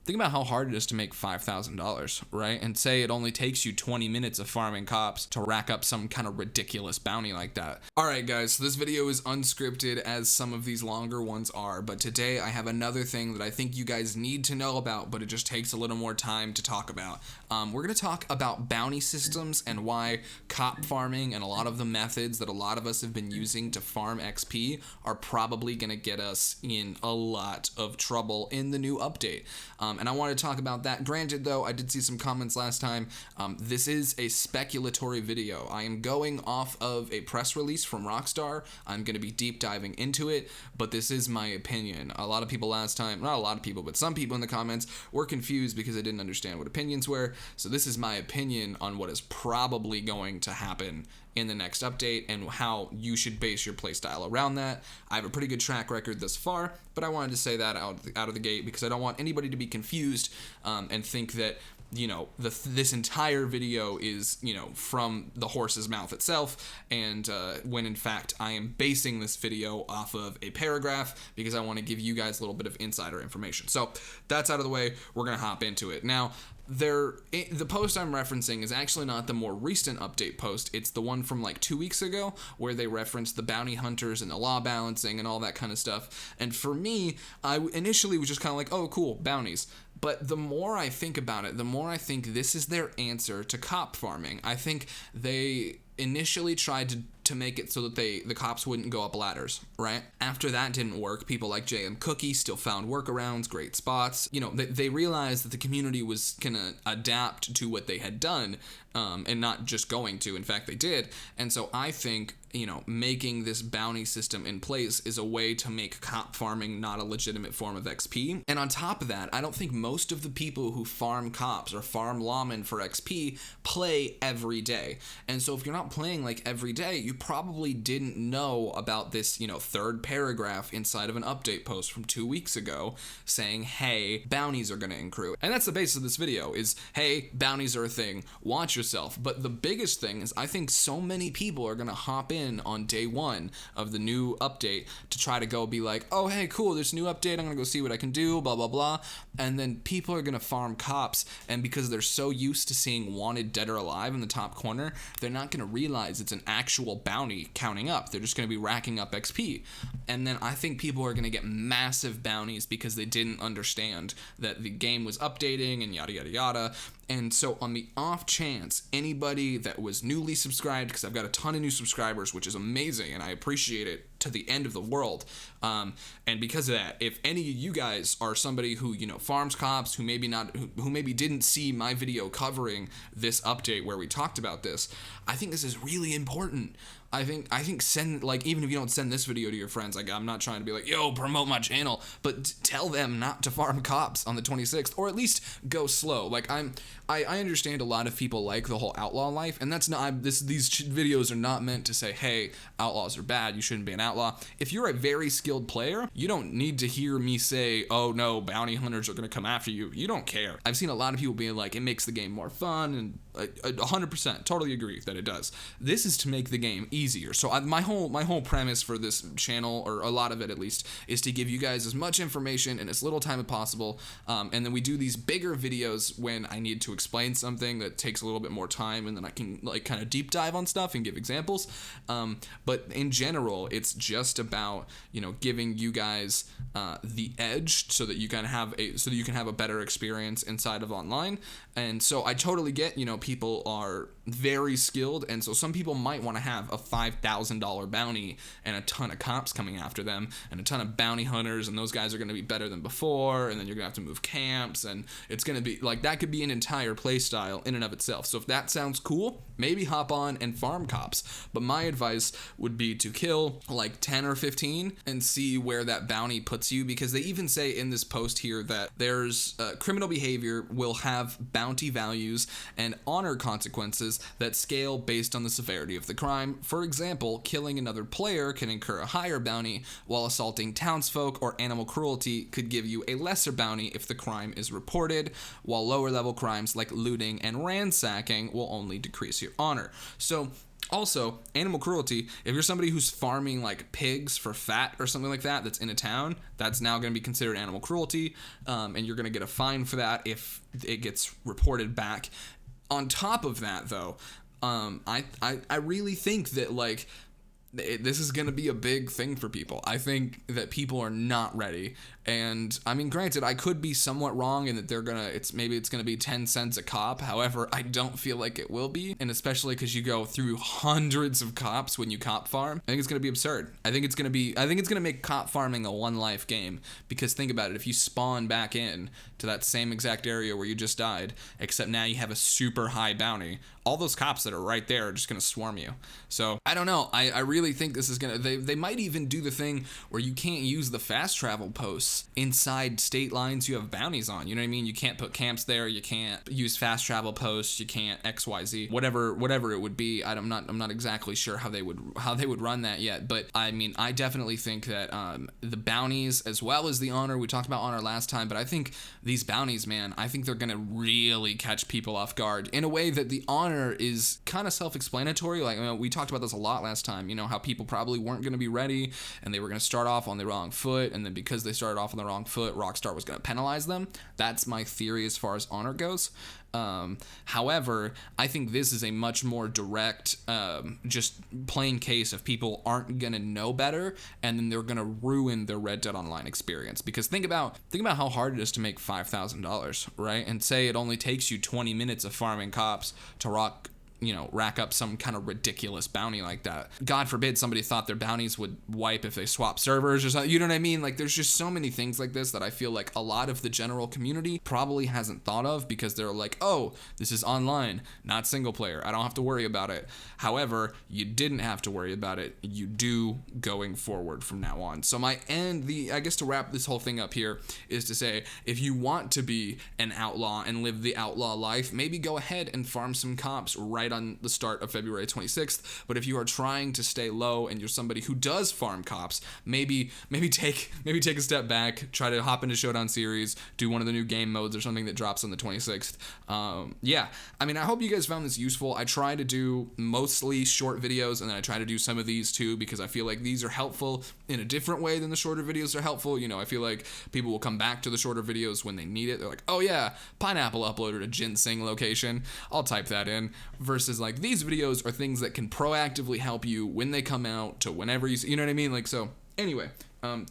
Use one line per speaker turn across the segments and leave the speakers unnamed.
Think about how hard it is to make $5,000, right? And say it only takes you 20 minutes of farming cops to rack up some kind of ridiculous bounty like that. Alright guys, so this video is unscripted as some of these longer ones are, but today I have another thing that I think you guys need to know about, but it just takes a little more time to talk about. We're going to talk about bounty systems and why cop farming and a lot of the methods that a lot of us have been using to farm XP are probably going to get us in a lot of trouble in the new update. And I want to talk about that. Granted though, I did see some comments last time. This is a speculatory video. I am going off of a press release from Rockstar. I'm going to be deep diving into it, but this is my opinion. A lot of people last time, not a lot of people, but some people in the comments were confused because they didn't understand what opinions were. So this is my opinion on what is probably going to happen in the next update and how you should base your playstyle around that. I have a pretty good track record thus far, but I wanted to say that out of the gate because I don't want anybody to be confused and think that, you know, this entire video is, you know, from the horse's mouth itself, and when in fact I am basing this video off of a paragraph because I want to give you guys a little bit of insider information. So that's out of the way. We're gonna hop into it now. The post I'm referencing is actually not the more recent update post. It's the one from like 2 weeks ago where they referenced the bounty hunters and the law balancing and all that kind of stuff. And for me, I initially was just kind of like, oh, cool, bounties. But the more I think about it, the more I think this is their answer to cop farming. I think they initially tried to make it so that the cops wouldn't go up ladders, right? After that didn't work, people like JM Cookie still found workarounds, great spots. You know, they realized that the community was gonna adapt to what they had done, and not just going to. In fact, they did. And so I think, you know, making this bounty system in place is a way to make cop farming not a legitimate form of XP. And on top of that, I don't think most of the people who farm cops or farm lawmen for XP play every day. And so if you're not playing like every day, you probably didn't know about this, you know, third paragraph inside of an update post from 2 weeks ago saying, hey, bounties are going to accrue. And that's the basis of this video is, hey, bounties are a thing. Watch yourself. But the biggest thing is I think so many people are going to hop in on day one of the new update to try to go be like, oh, hey, cool, there's a new update. I'm going to go see what I can do, blah, blah, blah. And then people are going to farm cops. And because they're so used to seeing wanted dead or alive in the top corner, they're not going to realize it's an actual bounty counting up. They're just going to be racking up XP. And then I think people are going to get massive bounties because they didn't understand that the game was updating and yada, yada, yada. And so on the off chance, anybody that was newly subscribed, because I've got a ton of new subscribers, which is amazing, and I appreciate it to the end of the world. And because of that, if any of you guys are somebody who, you know, farms cops, who maybe didn't see my video covering this update where we talked about this, I think this is really important. I think send, like, even if you don't send this video to your friends, like, I'm not trying to be like, yo, promote my channel, but tell them not to farm cops on the 26th, or at least go slow. Like, I understand a lot of people like the whole outlaw life, and that's not, these videos are not meant to say, hey, outlaws are bad, you shouldn't be an outlaw. If you're a very skilled player, you don't need to hear me say, oh no, bounty hunters are gonna come after you. You don't care. I've seen a lot of people being like, it makes the game more fun, and 100% totally agree that it does. This is to make the game easier. So my whole premise for this channel, or a lot of it at least, is to give you guys as much information in as little time as possible, and then we do these bigger videos when I need to explain something that takes a little bit more time, and then I can like kind of deep dive on stuff and give examples. But in general, it's just about, you know, giving you guys the edge so that you can have a better experience inside of online. And so I totally get, you know, people are very skilled, and so some people might want to have a $5,000 bounty and a ton of cops coming after them and a ton of bounty hunters, and those guys are going to be better than before, and then you're going to have to move camps, and it's going to be like, that could be an entire play style in and of itself. So if that sounds cool, maybe hop on and farm cops. But my advice would be to kill like 10 or 15 and see where that bounty puts you, because they even say in this post here that there's criminal behavior will have bounty values and honor consequences that scale based on the severity of the crime. For example, killing another player can incur a higher bounty, while assaulting townsfolk or animal cruelty could give you a lesser bounty if the crime is reported, while lower level crimes like looting and ransacking will only decrease your honor. So Also, animal cruelty, if you're somebody who's farming like pigs for fat or something like that that's in a town, that's now going to be considered animal cruelty, and you're going to get a fine for that if it gets reported back. On top of that, though, I really think that, like, this is going to be a big thing for people. I think that people are not ready. And I mean, granted, I could be somewhat wrong in that maybe it's going to be 10 cents a cop. However, I don't feel like it will be. And especially because you go through hundreds of cops when you cop farm, I think it's going to be absurd. I think it's going to make cop farming a one life game, because think about it. If you spawn back in to that same exact area where you just died, except now you have a super high bounty, all those cops that are right there are just going to swarm you. So I don't know. I really think this is going to, they might even do the thing where you can't use the fast travel posts inside state lines you have bounties on. You know what I mean? You can't put camps there. You can't use fast travel posts. You can't XYZ, whatever it would be. I'm not exactly sure how they would run that yet. But I mean, I definitely think that the bounties as well as the honor, we talked about honor last time, but I think these bounties, man, I think they're going to really catch people off guard in a way that the honor is kind of self-explanatory. Like, we talked about this a lot last time, how people probably weren't going to be ready and they were going to start off on the wrong foot, and then because they started off on the wrong foot, Rockstar was going to penalize them. That's my theory as far as honor goes. However, I think this is a much more direct, just plain case of people aren't gonna know better, and then they're gonna ruin their Red Dead Online experience. Because think about how hard it is to make $5,000, right? And say it only takes you 20 minutes of farming cops to rack up some kind of ridiculous bounty like that. God forbid somebody thought their bounties would wipe if they swap servers or something. You know what I mean? Like, there's just so many things like this that I feel like a lot of the general community probably hasn't thought of, because they're like, oh, this is online, not single player. I don't have to worry about it. However, you didn't have to worry about it. You do going forward from now on. So I guess to wrap this whole thing up here is to say, if you want to be an outlaw and live the outlaw life, maybe go ahead and farm some cops right on the start of February 26th. But if you are trying to stay low and you're somebody who does farm cops, maybe take a step back, try to hop into Showdown Series, do one of the new game modes or something that drops on the 26th. Yeah, I mean, I hope you guys found this useful. I try to do mostly short videos, and then I try to do some of these too, because I feel like these are helpful in a different way than the shorter videos are helpful. I feel like people will come back to the shorter videos when they need it. They're like, oh yeah, Pineapple uploaded a ginseng location, I'll type that in. Versus like these videos are things that can proactively help you when they come out to whenever you know what I mean? Like, so anyway,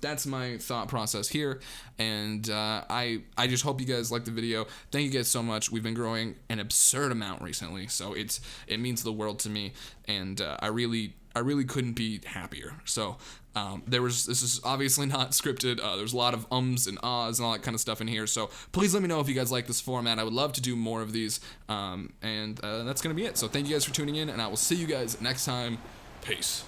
that's my thought process here, and I just hope you guys liked the video. Thank you guys so much. We've been growing an absurd amount recently, so it means the world to me, and I really couldn't be happier. So this is obviously not scripted. There's a lot of ums and ahs and all that kind of stuff in here, so please let me know if you guys like this format. I would love to do more of these, and that's gonna be it. So thank you guys for tuning in, and I will see you guys next time. Peace.